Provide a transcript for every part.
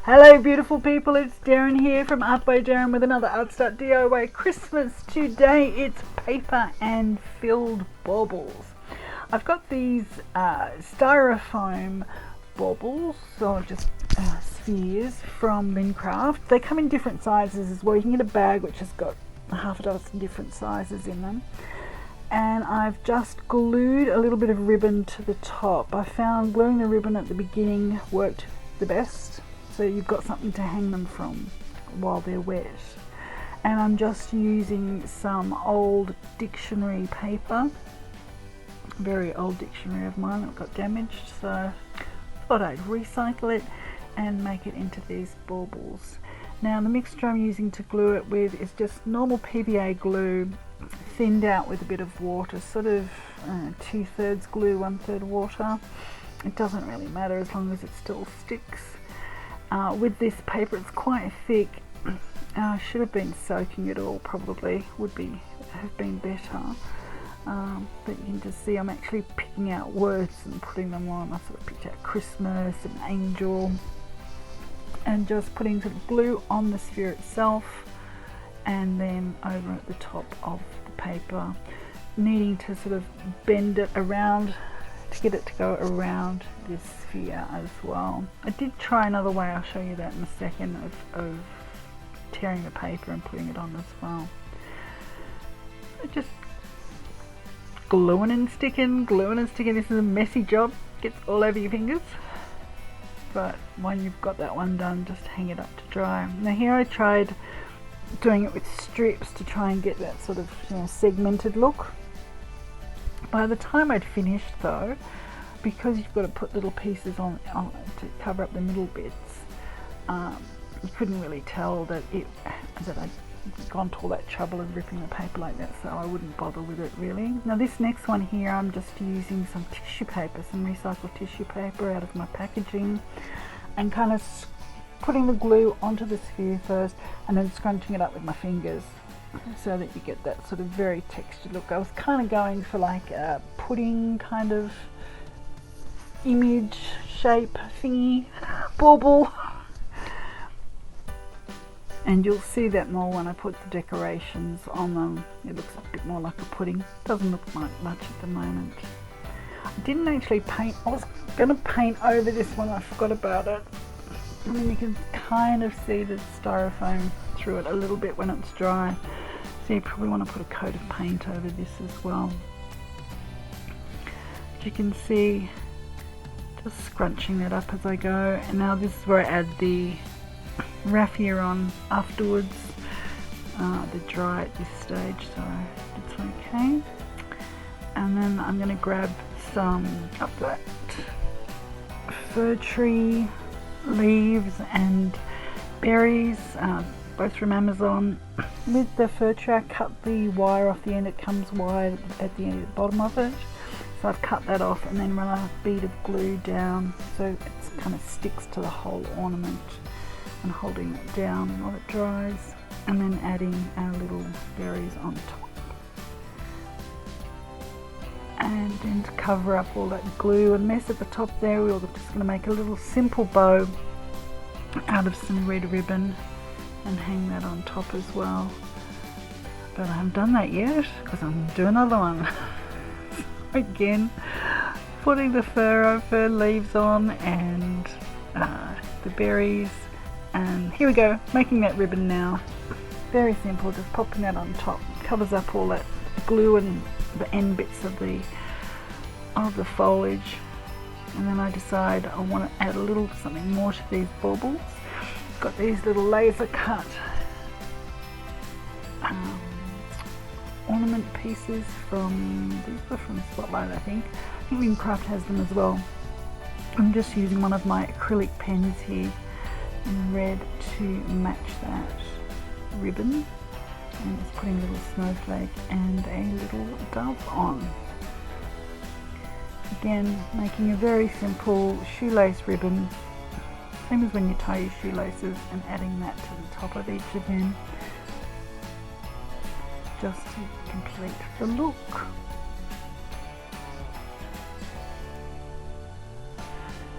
Hello beautiful people, it's Derryn here from Art by Derryn with another ArtStart DIY Christmas. Today it's paper and filled baubles. I've got these styrofoam baubles, or just spheres from Lincraft. They come in different sizes as well. You can get a bag which has got half a dozen different sizes in them. And I've just glued a little bit of ribbon to the top. I found gluing the ribbon at the beginning worked the best, so you've got something to hang them from while they're wet. And I'm just using some old dictionary paper, very old dictionary of mine that got damaged, so I thought I'd recycle it and make it into these baubles. Now the mixture I'm using to glue it with is just normal PVA glue, thinned out with a bit of water, sort of 2/3 glue, 1/3 water. It doesn't really matter as long as it still sticks. With this paper, it's quite thick. I should have been soaking it all, probably would have been better. But you can just see I'm actually picking out words and putting them on. I sort of picked out Christmas and angel, and just putting some glue on the sphere itself and then over at the top of the paper, needing to sort of bend it around to get it to go around this sphere as well. I did try another way, I'll show you that in a second, of tearing the paper and putting it on as well. Just gluing and sticking. This is a messy job, gets all over your fingers. But when you've got that one done, just hang it up to dry. Now here I tried doing it with strips to try and get that sort of segmented look. By the time I'd finished though, because you've got to put little pieces on to cover up the middle bits, you couldn't really tell that I'd gone to all that trouble of ripping the paper like that, so I wouldn't bother with it really. Now this next one here, I'm just using some tissue paper, some recycled tissue paper out of my packaging, and kind of putting the glue onto the sphere first and then scrunching it up with my fingers so that you get that sort of very textured look. I was kind of going for like a pudding kind of image shape thingy bauble, and you'll see that more when I put the decorations on them. It looks a bit more like a pudding. Doesn't look like much at the moment. I didn't actually paint. I was going to paint over this one, I forgot about it. I mean, you can kind of see the styrofoam through it a little bit when it's dry, so you probably want to put a coat of paint over this as well. But you can see, just scrunching that up as I go. And now this is where I add the raffia on afterwards. They're dry at this stage, so it's okay. And then I'm going to grab some of that fir tree leaves and berries, both from Amazon. With the fir tree, I cut the wire off the end. It comes wide at the end, at the bottom of it. So I've cut that off and then run a bead of glue down so it kind of sticks to the whole ornament, and holding it down while it dries, and then adding our little berries on top. And then to cover up all that glue and mess at the top there, we're just going to make a little simple bow out of some red ribbon and hang that on top as well. But I haven't done that yet because I'm going to do another one. Again, putting the fir leaves on and the berries, and here we go, making that ribbon now. Very simple, just popping that on top, covers up all that glue and the end bits of the foliage. And then I decide I want to add a little something more to these baubles. Got these little laser cut ornament pieces these were from Spotlight, I think Lincraft has them as well. I'm just using one of my acrylic pens here in red to match that ribbon, and just putting a little snowflake and a little dove on. Again, making a very simple shoelace ribbon, same as when you tie your shoelaces, and adding that to the top of each of them just to complete the look.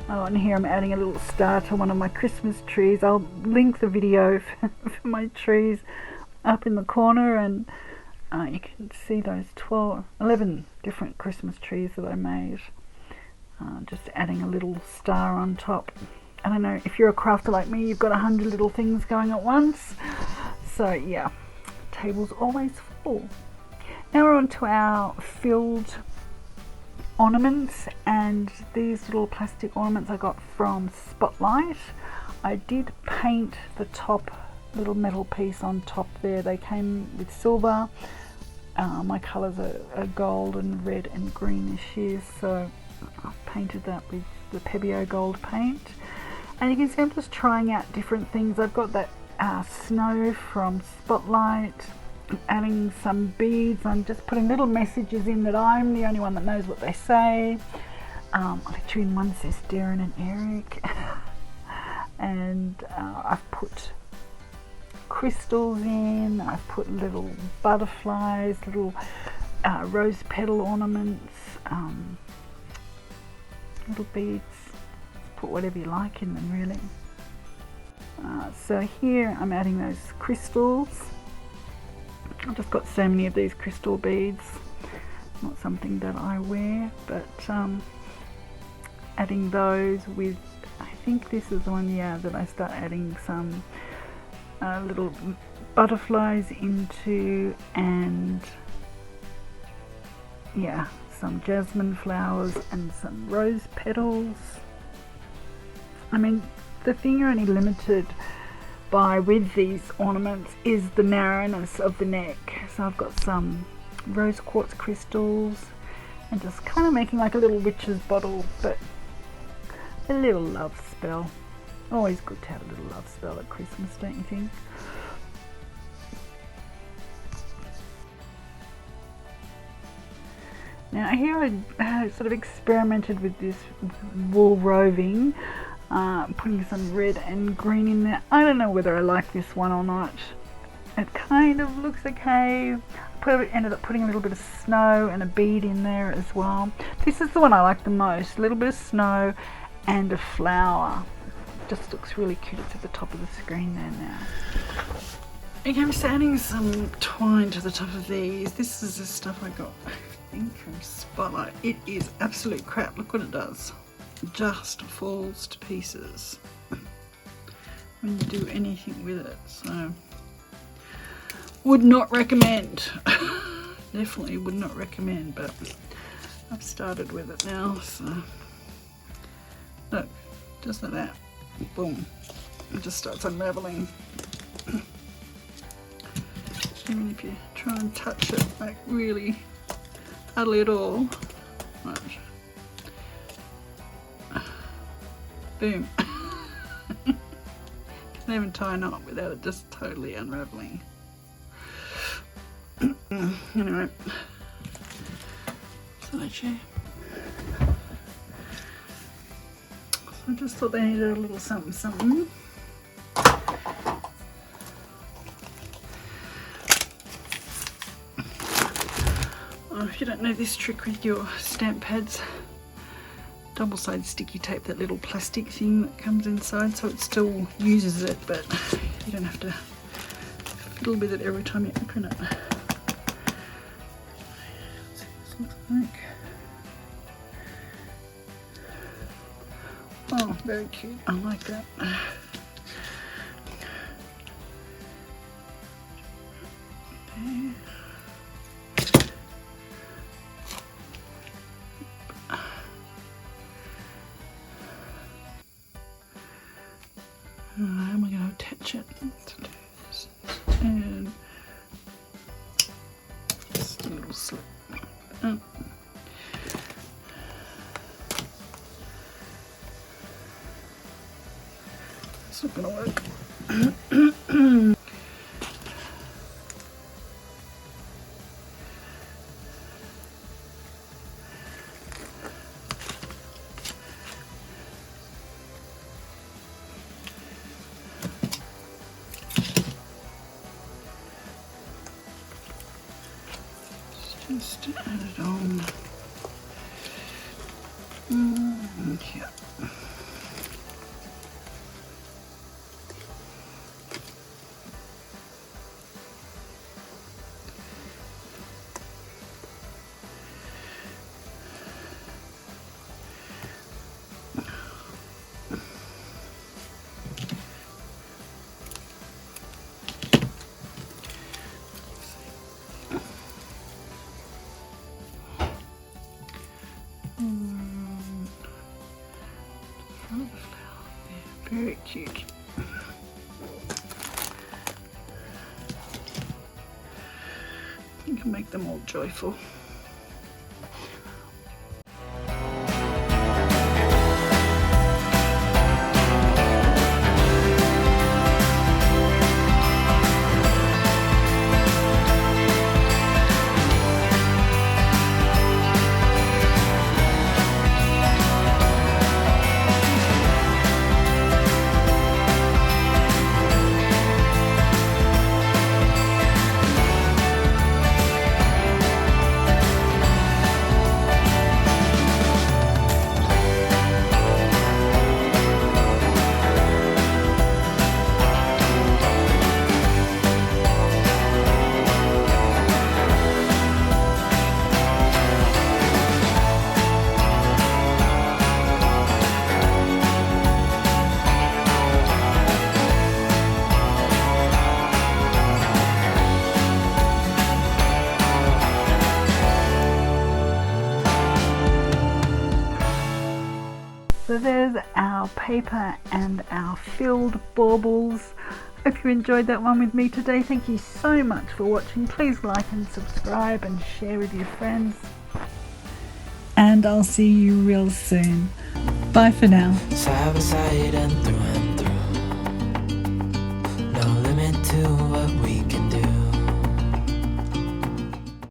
Oh, and here I'm adding a little star to one of my Christmas trees. I'll link the video for my trees up in the corner, and you can see those 11 different Christmas trees that I made. Just adding a little star on top. I don't know, if you're a crafter like me, you've got 100 little things going at once. So yeah, table's always full. Now we're on to our filled ornaments, and these little plastic ornaments I got from Spotlight. I did paint the top little metal piece on top there. They came with silver. My colours are gold and red and green this year, so I painted that with the Pebeo gold paint. And you can see I'm just trying out different things. I've got that snow from Spotlight, adding some beads. I'm just putting little messages in that I'm the only one that knows what they say. Literally in one says Derryn and Eric. And I've put crystals in, I've put little butterflies, little rose petal ornaments, little beads. Put whatever you like in them, really. So here I'm adding those crystals. I've just got so many of these crystal beads. Not something that I wear, but adding those with, I think this is the one, yeah, that I start adding some little butterflies into, and yeah, some jasmine flowers and some rose petals. I mean, the thing you're only limited by with these ornaments is the narrowness of the neck. So I've got some rose quartz crystals and just kind of making like a little witch's bottle, but a little love spell. Always good to have a little love spell at Christmas, don't you think? Now here I sort of experimented with this wool roving, putting some red and green in there. I don't know whether I like this one or not. It kind of looks okay. Ended up putting a little bit of snow and a bead in there as well. This is the one I like the most. A little bit of snow and a flower. Just looks really cute. It's at the top of the screen there now. Okay, I'm just adding some twine to the top of these. This is the stuff I got, I think, from Spotlight. It is absolute crap. Look what it does. It just falls to pieces when you do anything with it. So, would not recommend. Definitely would not recommend, but I've started with it now. So, look, just like that. Boom. It just starts unraveling. Even if you try and touch it, like really hardly at all. Right. Boom. Can't even tie a knot without it just totally unraveling. Anyway, slideshow. I just thought they needed a little something something. Oh, if you don't know this trick with your stamp pads, double-sided sticky tape that little plastic thing that comes inside so it still uses it, but you don't have to fiddle with it every time you open it. Let's see what this looks like. Oh, very cute. I like that. There. How am I going to attach it? And just a little slip. Oh. It's not going to work. Just add it on. Yeah. Very cute. You can make them all joyful. So there's our paper and our filled baubles. Hope you enjoyed that one with me today. Thank you so much for watching. Please like and subscribe and share with your friends. And I'll see you real soon. Bye for now. Side by side and through